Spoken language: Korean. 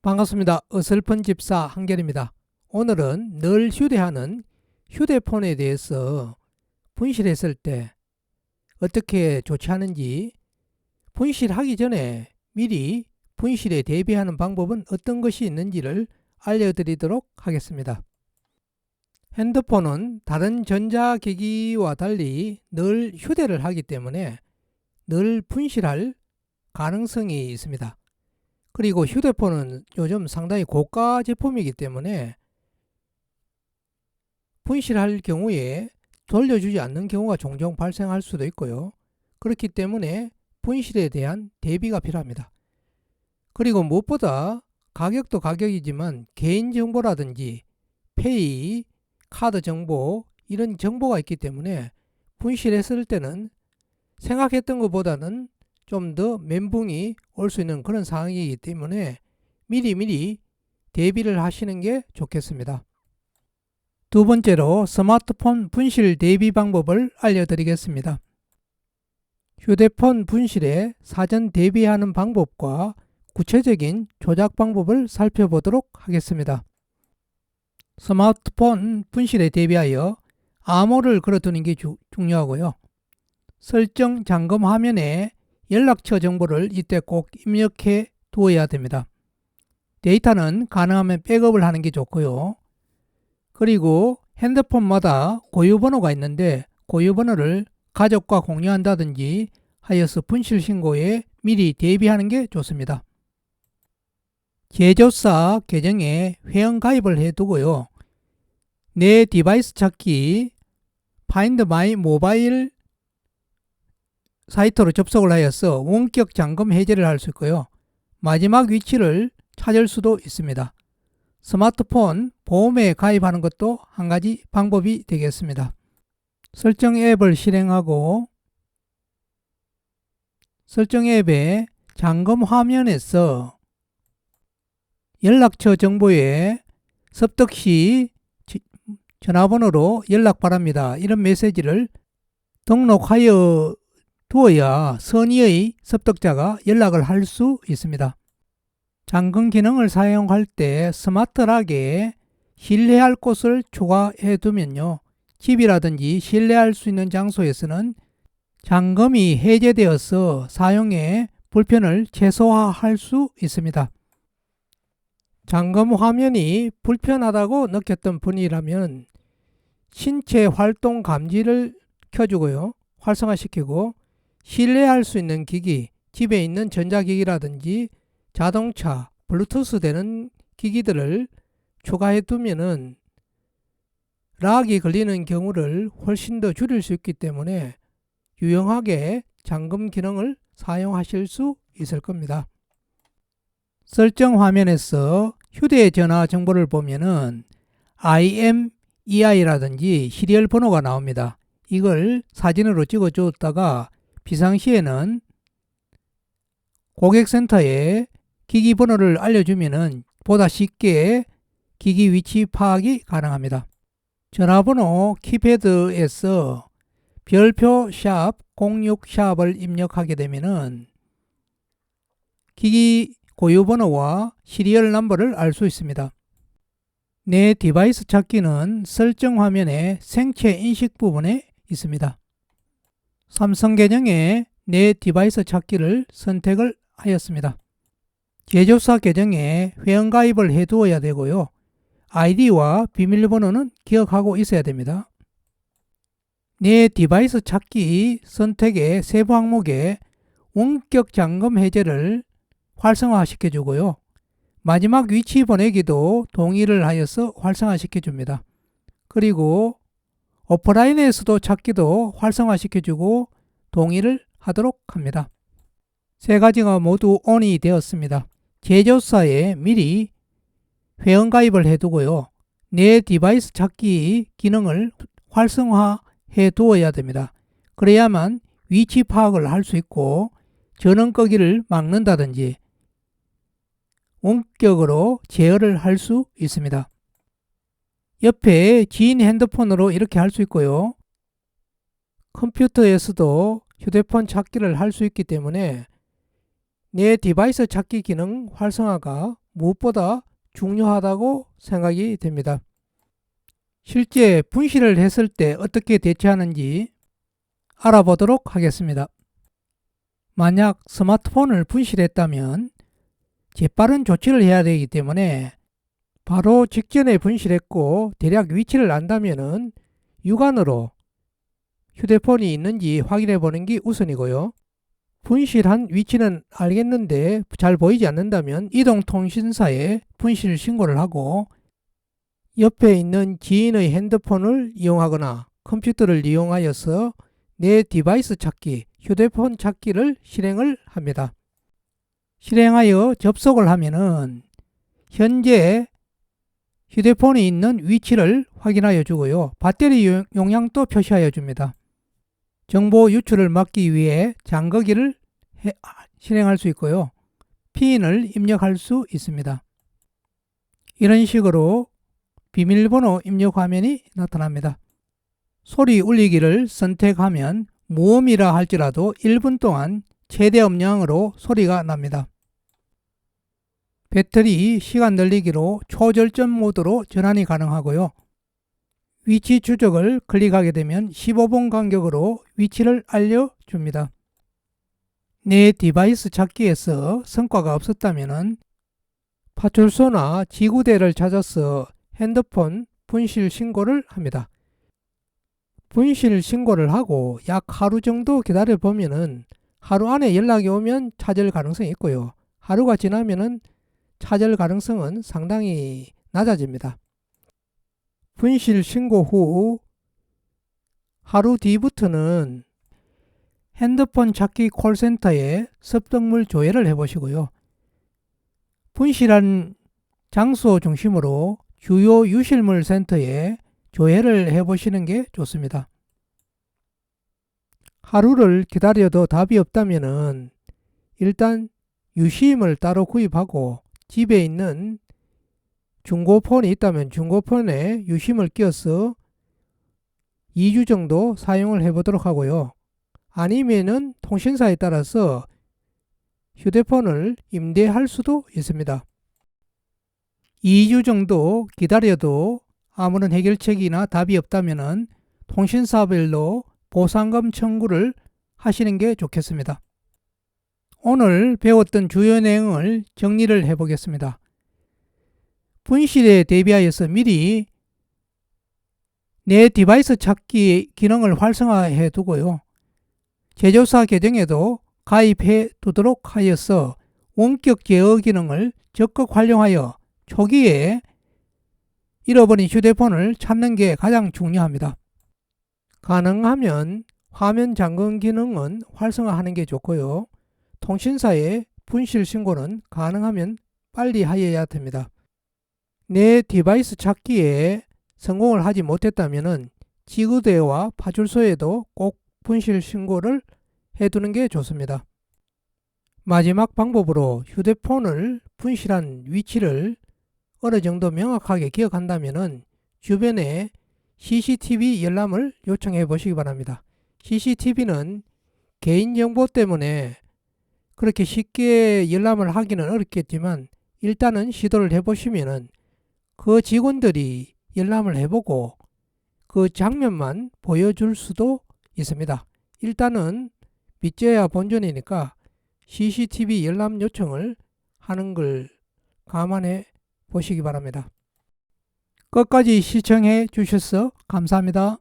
반갑습니다. 어설픈 집사 한결입니다. 오늘은 늘 휴대하는 휴대폰에 대해서 분실했을 때 어떻게 조치하는지, 분실하기 전에 미리 분실에 대비하는 방법은 어떤 것이 있는지를 알려드리도록 하겠습니다. 핸드폰은 다른 전자기기와 달리 늘 휴대를 하기 때문에 늘 분실할 가능성이 있습니다. 그리고 휴대폰은 요즘 상당히 고가 제품이기 때문에 분실할 경우에 돌려주지 않는 경우가 종종 발생할 수도 있고요. 그렇기 때문에 분실에 대한 대비가 필요합니다. 그리고 무엇보다 가격도 가격이지만 개인정보라든지 페이, 카드 정보 이런 정보가 있기 때문에 분실했을 때는 생각했던 것보다는 좀 더 멘붕이 올 수 있는 그런 상황이기 때문에 미리 대비를 하시는 게 좋겠습니다. 두 번째로 스마트폰 분실 대비 방법을 알려드리겠습니다. 휴대폰 분실에 사전 대비하는 방법과 구체적인 조작 방법을 살펴보도록 하겠습니다. 스마트폰 분실에 대비하여 암호를 걸어두는 게 중요하고요. 설정 잠금 화면에 연락처 정보를 이때 꼭 입력해 두어야 됩니다. 데이터는 가능하면 백업을 하는 게 좋고요. 그리고 핸드폰마다 고유번호가 있는데 고유번호를 가족과 공유한다든지 하여서 분실 신고에 미리 대비하는 게 좋습니다. 제조사 계정에 회원 가입을 해두고요. 내 디바이스 찾기 Find My Mobile 사이트로 접속을 하여서 원격 잠금 해제를 할 수 있고요. 마지막 위치를 찾을 수도 있습니다. 스마트폰 보험에 가입하는 것도 한 가지 방법이 되겠습니다. 설정 앱을 실행하고 설정 앱의 잠금 화면에서 연락처 정보에 습득 시 전화번호로 연락 바랍니다. 이런 메시지를 등록하여 두어야 선의의 습득자가 연락을 할 수 있습니다. 잠금 기능을 사용할 때 스마트락에 신뢰할 곳을 추가해 두면요. 집이라든지 신뢰할 수 있는 장소에서는 잠금이 해제되어서 사용에 불편을 최소화할 수 있습니다. 잠금 화면이 불편하다고 느꼈던 분이라면 신체 활동 감지를 켜주고요. 활성화시키고 신뢰할 수 있는 기기, 집에 있는 전자기기라든지 자동차, 블루투스 되는 기기들을 추가해 두면은 락이 걸리는 경우를 훨씬 더 줄일 수 있기 때문에 유용하게 잠금 기능을 사용하실 수 있을 겁니다. 설정 화면에서 휴대전화 정보를 보면은 IMEI라든지 시리얼 번호가 나옵니다. 이걸 사진으로 찍어 주었다가 비상시에는 고객센터에 기기 번호를 알려주면은 보다 쉽게 기기 위치 파악이 가능합니다. 전화번호 키패드에서 별표 샵 06 샵을 입력하게 되면은 기기 고유번호와 시리얼 넘버를 알 수 있습니다. 내 디바이스 찾기는 설정 화면의 생체 인식 부분에 있습니다. 삼성 계정에 내 디바이스 찾기를 선택을 하였습니다. 제조사 계정에 회원가입을 해 두어야 되고요. 아이디와 비밀번호는 기억하고 있어야 됩니다. 내 디바이스 찾기 선택의 세부 항목에 원격 잠금 해제를 활성화시켜 주고요. 마지막 위치 보내기도 동의를 하여서 활성화시켜 줍니다. 그리고 오프라인에서도 찾기도 활성화시켜 주고 동의를 하도록 합니다. 세 가지가 모두 ON이 되었습니다. 제조사에 미리 회원가입을 해두고요. 내 디바이스 찾기 기능을 활성화해 두어야 됩니다. 그래야만 위치 파악을 할 수 있고 전원 끄기를 막는다든지 원격으로 제어를 할 수 있습니다. 옆에 지인 핸드폰으로 이렇게 할 수 있고요. 컴퓨터에서도 휴대폰 찾기를 할 수 있기 때문에 내 디바이스 찾기 기능 활성화가 무엇보다 중요하다고 생각이 됩니다. 실제 분실을 했을 때 어떻게 대처하는지 알아보도록 하겠습니다. 만약 스마트폰을 분실했다면 재빠른 조치를 해야 되기 때문에 바로 직전에 분실했고 대략 위치를 안다면 육안으로 휴대폰이 있는지 확인해 보는 게 우선이고요. 분실한 위치는 알겠는데 잘 보이지 않는다면 이동통신사에 분실 신고를 하고 옆에 있는 지인의 핸드폰을 이용하거나 컴퓨터를 이용하여서 내 디바이스 찾기, 휴대폰 찾기를 실행을 합니다. 실행하여 접속을 하면은 현재 휴대폰이 있는 위치를 확인하여 주고요. 배터리 용량도 표시하여 줍니다. 정보 유출을 막기 위해 잠그기를 실행할 수 있고요. 핀을 입력할 수 있습니다. 이런 식으로 비밀번호 입력 화면이 나타납니다. 소리 울리기를 선택하면 무음이라 할지라도 1분 동안 최대 음량으로 소리가 납니다. 배터리 시간 늘리기로 초절전 모드로 전환이 가능하고요. 위치 추적을 클릭하게 되면 15분 간격으로 위치를 알려줍니다. 내 디바이스 찾기에서 성과가 없었다면 파출소나 지구대를 찾아서 핸드폰 분실 신고를 합니다. 분실 신고를 하고 약 하루 정도 기다려 보면은 하루 안에 연락이 오면 찾을 가능성이 있고요. 하루가 지나면은 찾을 가능성은 상당히 낮아집니다. 분실 신고 후 하루 뒤부터는 핸드폰 찾기 콜센터에 습득물 조회를 해보시고요. 분실한 장소 중심으로 주요 유실물 센터에 조회를 해보시는 게 좋습니다. 하루를 기다려도 답이 없다면 일단 유심을 따로 구입하고 집에 있는 중고폰이 있다면 중고폰에 유심을 끼워서 2주 정도 사용을 해보도록 하고요. 아니면은 통신사에 따라서 휴대폰을 임대할 수도 있습니다. 2주 정도 기다려도 아무런 해결책이나 답이 없다면 통신사별로 보상금 청구를 하시는 게 좋겠습니다. 오늘 배웠던 주요 내용을 정리를 해보겠습니다. 분실에 대비하여서 미리 내 디바이스 찾기 기능을 활성화해 두고요. 제조사 계정에도 가입해 두도록 하여서 원격 제어 기능을 적극 활용하여 초기에 잃어버린 휴대폰을 찾는 게 가장 중요합니다. 가능하면 화면 잠금 기능은 활성화하는 게 좋고요. 통신사의 분실 신고는 가능하면 빨리 하여야 됩니다. 내 디바이스 찾기에 성공을 하지 못했다면 지구대와 파출소에도 꼭 분실 신고를 해두는 게 좋습니다. 마지막 방법으로 휴대폰을 분실한 위치를 어느 정도 명확하게 기억한다면 주변에 CCTV 열람을 요청해 보시기 바랍니다. CCTV는 개인정보 때문에 그렇게 쉽게 열람을 하기는 어렵겠지만 일단은 시도를 해보시면 그 직원들이 열람을 해보고 그 장면만 보여줄 수도 있습니다. 일단은 믿져야 본전이니까 CCTV 열람 요청을 하는 걸 감안해 보시기 바랍니다. 끝까지 시청해 주셔서 감사합니다.